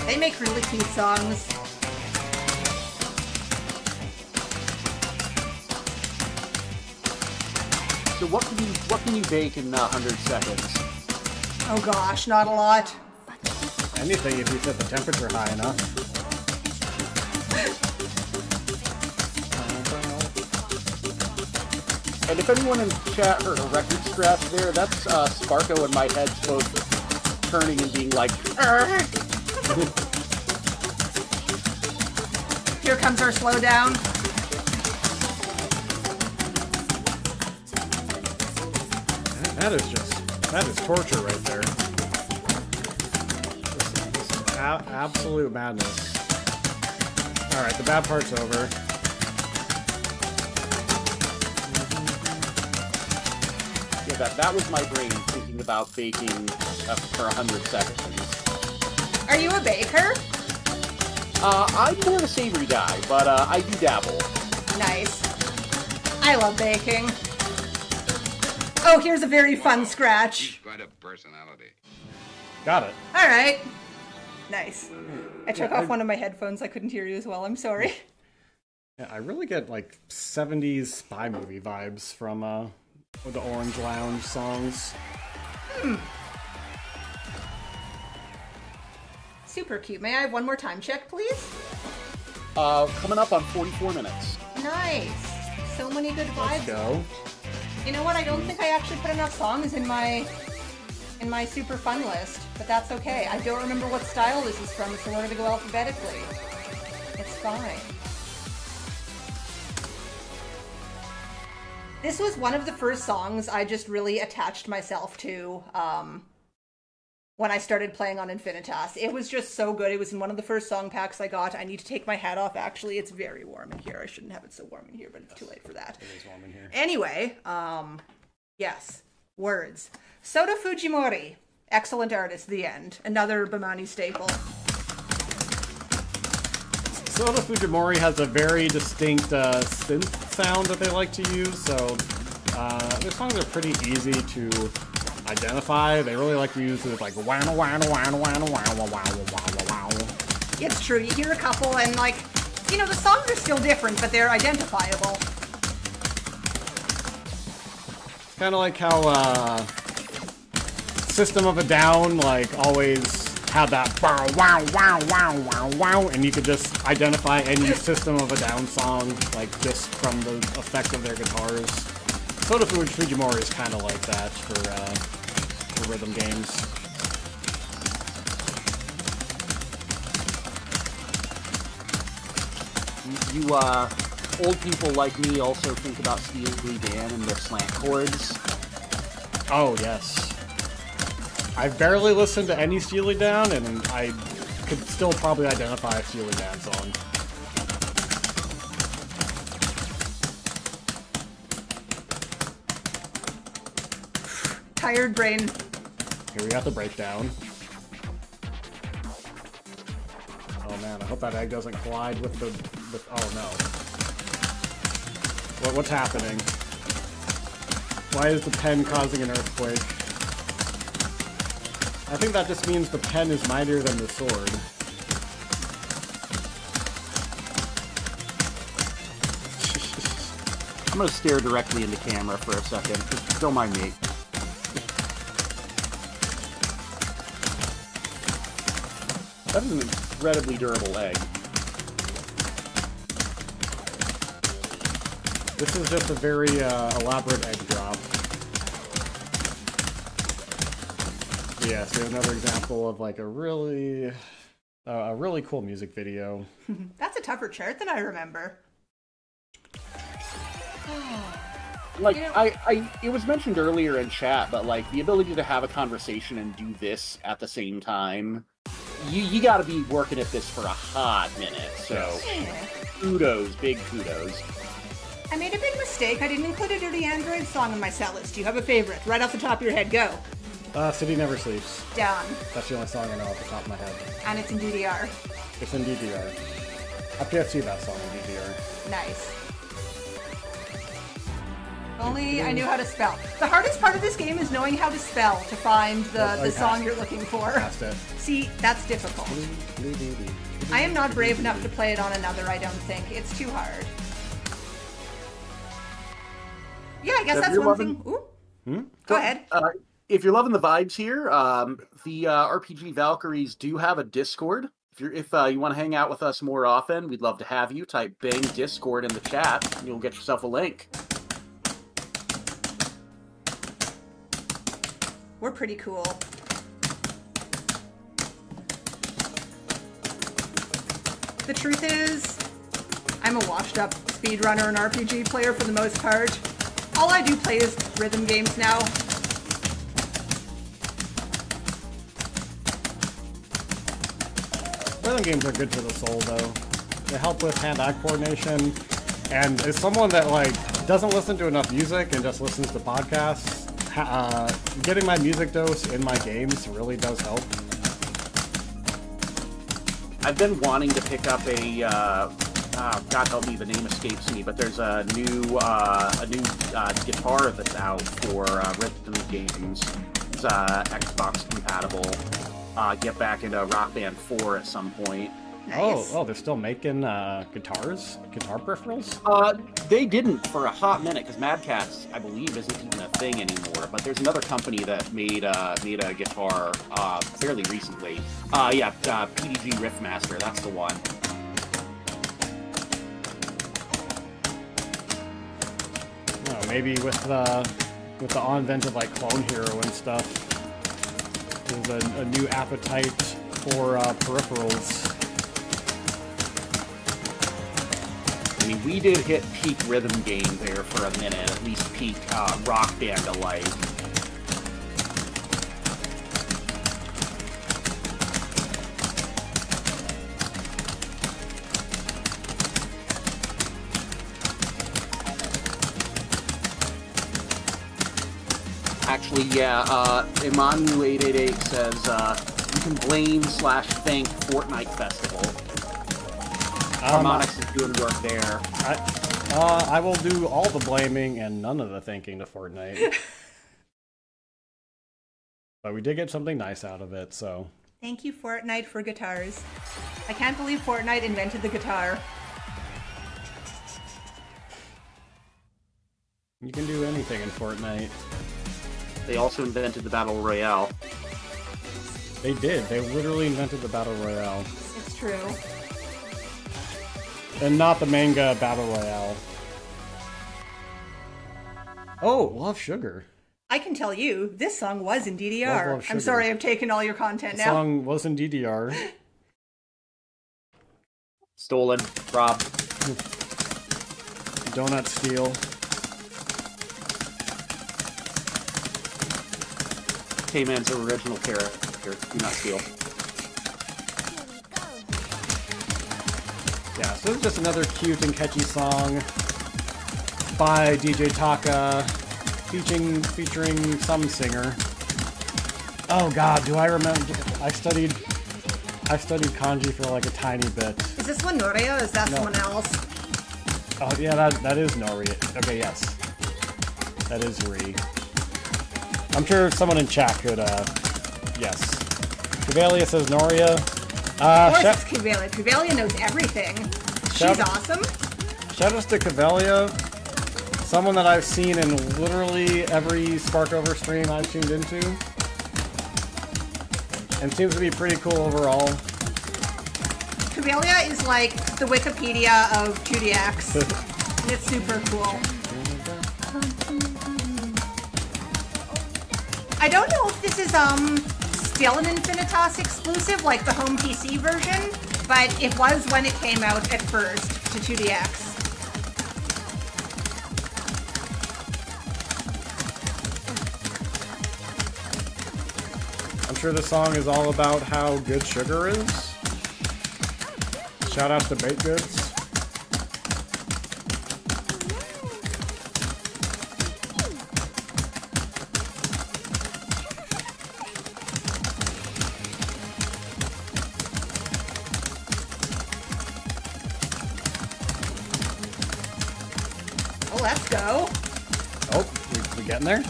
They make really cute songs. So what can you bake in 100 seconds? Oh gosh, not a lot. Anything if you set the temperature high enough. And if anyone in chat heard a record scratch there, that's Sparko and my heads both turning and being like, Here comes our slowdown. That is torture right there. This is absolute madness. Alright, the bad part's over. Yeah, that was my brain thinking about baking for 100 seconds. Are you a baker? I'm more a savory guy, but I do dabble. Nice. I love baking. Oh, here's a very fun scratch. He's quite a personality. Got it. All right. Nice. I took off one of my headphones. I couldn't hear you as well. I'm sorry. Yeah, I really get like 70s spy movie vibes from the Orange Lounge songs. Super cute. May I have one more time check, please? Coming up on 44 minutes. Nice. So many good vibes. Let's go. You know what? I don't think I actually put enough songs in my super fun list, but that's okay. I don't remember what style this is from, so we're going to go alphabetically. It's fine. This was one of the first songs I just really attached myself to when I started playing on Infinitas. It was just so good. It was in one of the first song packs I got. I need to take my hat off, actually. It's very warm in here. I shouldn't have it so warm in here, but it's too late for that. It is warm in here. Anyway, yes, words. Soda Fujimori, excellent artist, the end. Another Beatmania staple. Soda Fujimori has a very distinct synth sound that they like to use, so their songs are pretty easy to identify. They really like to use it like wow wow wow wow wow wow wow wow. It's true. You hear a couple and like, you know, the songs are still different, but they're identifiable. Kind of like how System of a Down like always had that wow wow wow wow wow wow, and you could just identify any System of a Down song like just from the effect of their guitars. Soda Fujimori is kind of like that for rhythm games. You old people like me also think about Steely Dan and their slant chords. Oh yes. I've barely listened to any Steely Dan, and I could still probably identify a Steely Dan song. Tired brain. Here we got the breakdown. Oh man, I hope that egg doesn't collide with the... oh no. What's happening? Why is the pen causing an earthquake? I think that just means the pen is mightier than the sword. I'm gonna stare directly into camera for a second. Just don't mind me. That is an incredibly durable egg. This is just a very elaborate egg drop. Yeah, so another example of like a really cool music video. That's a tougher chart than I remember. Like, You know- it was mentioned earlier in chat, but like the ability to have a conversation and do this at the same time, you got to be working at this for a hot minute. So, kudos, big kudos. I made a big mistake. I didn't include a Dirty Android song on my set list. Do you have a favorite? Right off the top of your head, go. City Never Sleeps. Down. That's the only song I know off the top of my head. And it's in DDR. It's in DDR. I PFC that song in DDR. Nice. Only I knew how to spell. The hardest part of this game is knowing how to spell to find the song you're looking for. Passed it. See, that's difficult. I am not brave enough to play it on another, I don't think. It's too hard. Yeah, I guess that's one thing. Ooh. Go ahead. If you're loving the vibes here, the RPG Valkyries do have a Discord. If you want to hang out with us more often, we'd love to have you. Type Bing Discord in the chat, and you'll get yourself a link. We're pretty cool. The truth is, I'm a washed-up speedrunner and RPG player for the most part. All I do play is rhythm games now. Rhythm games are good for the soul, though. They help with hand-eye coordination. And as someone that, like, doesn't listen to enough music and just listens to podcasts, getting my music dose in my games really does help. I've been wanting to pick up a, God help me, the name escapes me, but there's a new guitar that's out for rhythm games. It's Xbox compatible. Get back into Rock Band 4 at some point. Nice. Oh, they're still making guitars? Guitar peripherals? They didn't for a hot minute, because Mad Catz, I believe, isn't even a thing anymore. But there's another company that made a guitar fairly recently. PDG Riffmaster, that's the one. Oh, maybe with the advent of like Clone Hero and stuff, there's a new appetite for peripherals. I mean, we did hit peak rhythm game there for a minute, at least peak Rock Band alike. Actually, yeah, Emanu 888 says you can blame/thank Fortnite Festival. Harmonix is doing work there. I will do all the blaming and none of the thanking to Fortnite. But we did get something nice out of it, so. Thank you, Fortnite, for guitars. I can't believe Fortnite invented the guitar. You can do anything in Fortnite. They also invented the Battle Royale. They did. They literally invented the Battle Royale. It's true. And not the manga Battle Royale. Oh, Love Sugar. I can tell you, this song was in DDR. Love I'm sorry I've taken all your content the now. The song was in DDR. Stolen. Robbed. Donut steal. K-Man's original character. Do not steal. Yeah, so this is just another cute and catchy song by DJ Taka, featuring some singer. Oh God, do I remember? I studied kanji for like a tiny bit. Is this one Noria or is that someone else? Oh yeah, that is Nori. Okay, yes, that is Ri. I'm sure someone in chat could, yes. Cavalia says Noria. Of course it's Cavalia. Cavalia knows everything. She's awesome. Shout outs to Cavalia, someone that I've seen in literally every Sparkover stream I've tuned into. And seems to be pretty cool overall. Cavalia is like the Wikipedia of 2DX. And it's super cool. I don't know if this is still an Infinitas exclusive, like the home PC version, but it was when it came out at first to 2DX. I'm sure the song is all about how good sugar is. Shout out to Baked Goods. We getting there?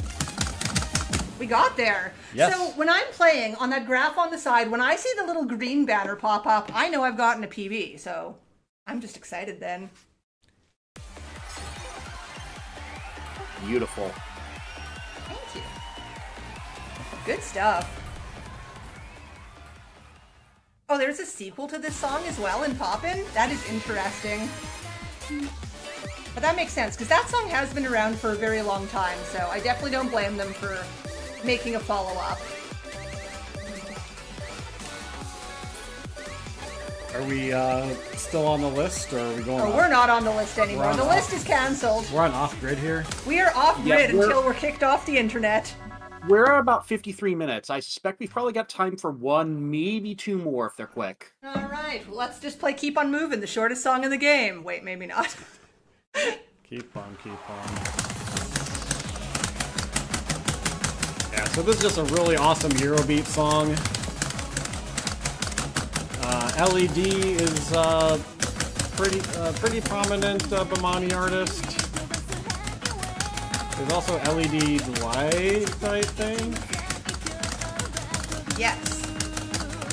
We got there. Yes. So when I'm playing, on that graph on the side, when I see the little green banner pop up, I know I've gotten a PB. So I'm just excited then. Beautiful. Thank you. Good stuff. Oh, there's a sequel to this song as well in Poppin'? That is interesting. But that makes sense, because that song has been around for a very long time, so I definitely don't blame them for making a follow-up. Are we still on the list, or are we going Oh, off? we're not on the list anymore. The list is cancelled. We're on off-grid here? We are off-grid Yeah, until we're kicked off the internet. We're at about 53 minutes. I suspect we've probably got time for one, maybe two more if they're quick. Alright, let's just play Keep On Moving, the shortest song in the game. Wait, maybe not. Keep on. Yeah, so this is just a really awesome Eurobeat song. LED is pretty prominent Beatmania artist. There's also LED Light, I think. Yes.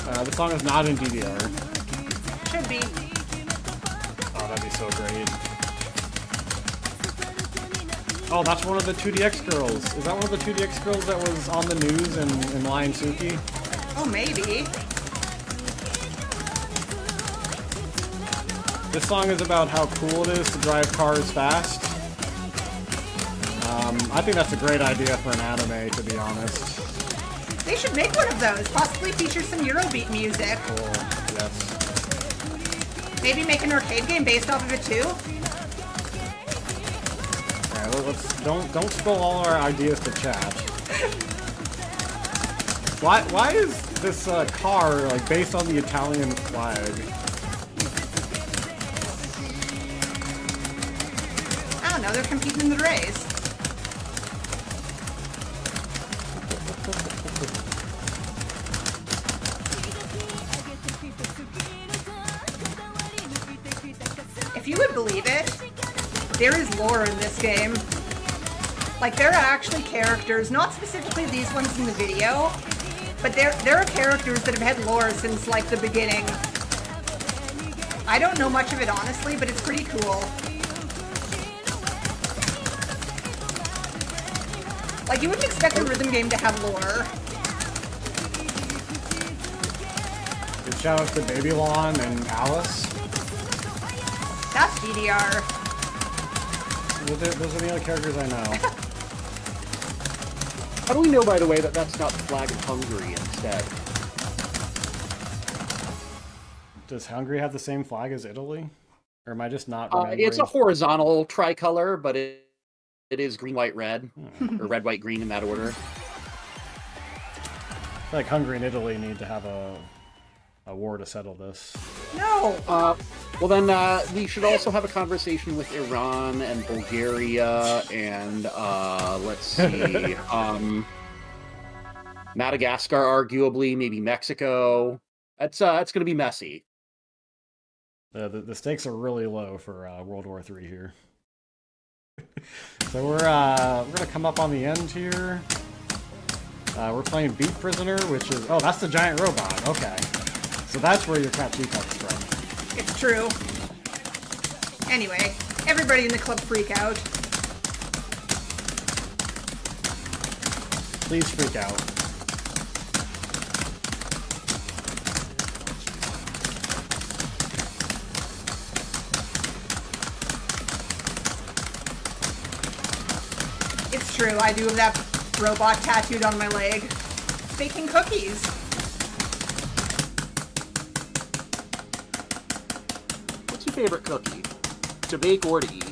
The song is not in DDR. Should be. Oh, that'd be so great. Oh, that's one of the 2DX girls. Is that one of the 2DX girls that was on the news in Lion Suki? Oh, maybe. This song is about how cool it is to drive cars fast. I think that's a great idea for an anime, to be honest. They should make one of those. Possibly feature some Eurobeat music. Cool, yes. Maybe make an arcade game based off of it too. Yeah, let's don't spill all our ideas to chat. Why is this car like based on the Italian flag? I don't know. They're competing in the race. If you would believe it, there is lore in this game. Like, there are actually characters, not specifically these ones in the video, but there are characters that have had lore since, like, the beginning. I don't know much of it, honestly, but it's pretty cool. Like, you wouldn't expect a rhythm game to have lore. Good shout out to Babylon and Alice. That's DDR. Those are the only characters I know. How do we know, by the way, that that's not the flag of Hungary instead? Does Hungary have the same flag as Italy? Or am I just not remembering? It's a horizontal tricolor, but it is green, white, red. Or red, white, green in that order. I feel like Hungary and Italy need to have a war to settle this. No! Well, then we should also have a conversation with Iran and Bulgaria and, let's see, Madagascar, arguably, maybe Mexico. It's going to be messy. The stakes are really low for World War III here. So we're gonna come up on the end here. We're playing Beat Prisoner, which is that's the giant robot. Okay, so that's where your Katsu comes from. It's true. Anyway, everybody in the club freak out. Please freak out. It's true, I do have that robot tattooed on my leg. Baking cookies. What's your favorite cookie? To bake or to eat?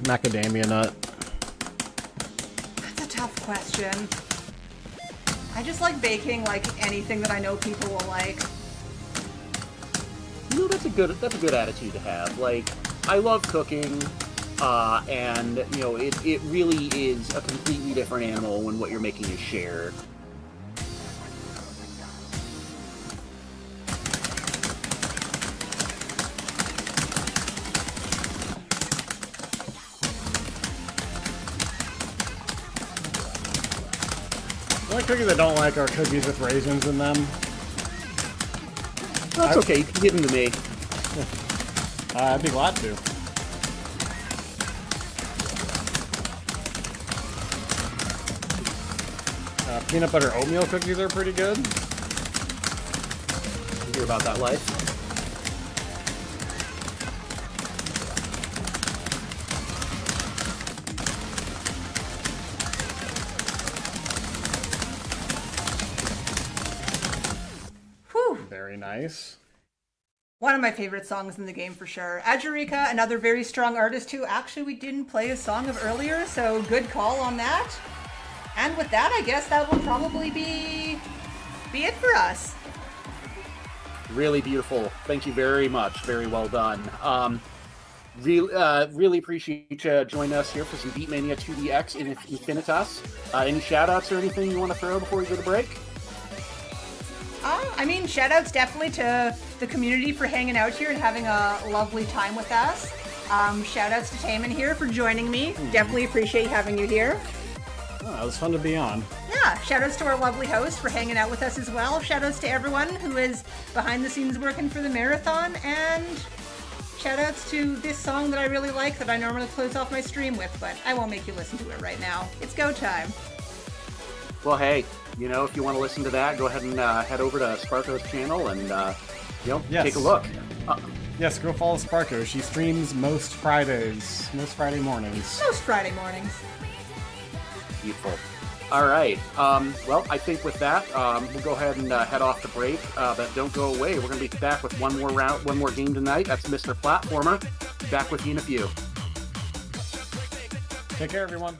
Macadamia nut. That's a tough question. I just like baking like anything that I know people will like. You know, that's a good attitude to have. Like, I love cooking. And, you know, it really is a completely different animal when what you're making is shared. The only cookies I don't like are cookies with raisins in them. That's okay. You can give them to me. I'd be glad to. Peanut butter oatmeal cookies are pretty good. You hear about that life? Whew. Very nice. One of my favorite songs in the game for sure. Ajurika, another very strong artist who actually we didn't play a song of earlier, so good call on that. And with that, I guess that will probably be it for us. Really beautiful. Thank you very much. Very well done. Really appreciate you joining us here for some Beatmania IIDX Infinitas. Any shout-outs or anything you want to throw before we go to break? I mean, shout-outs definitely to the community for hanging out here and having a lovely time with us. Shout-outs to Taman here for joining me. Definitely appreciate having you here. Oh, it was fun to be on. Yeah, shout-outs to our lovely host for hanging out with us as well. Shout-outs to everyone who is behind the scenes working for the marathon. And shout-outs to this song that I really like that I normally close off my stream with, but I won't make you listen to it right now. It's go time. Well, hey, you know, if you want to listen to that, go ahead and head over to Sparko's channel and, take a look. Yes, go follow Sparko. She streams most Fridays. Most Friday mornings. Most Friday mornings. Beautiful. All right. Well, I think with that, we'll go ahead and head off to break. But don't go away. We're going to be back with one more game tonight. That's Mr. Platformer. Back with you in a few. Take care, everyone.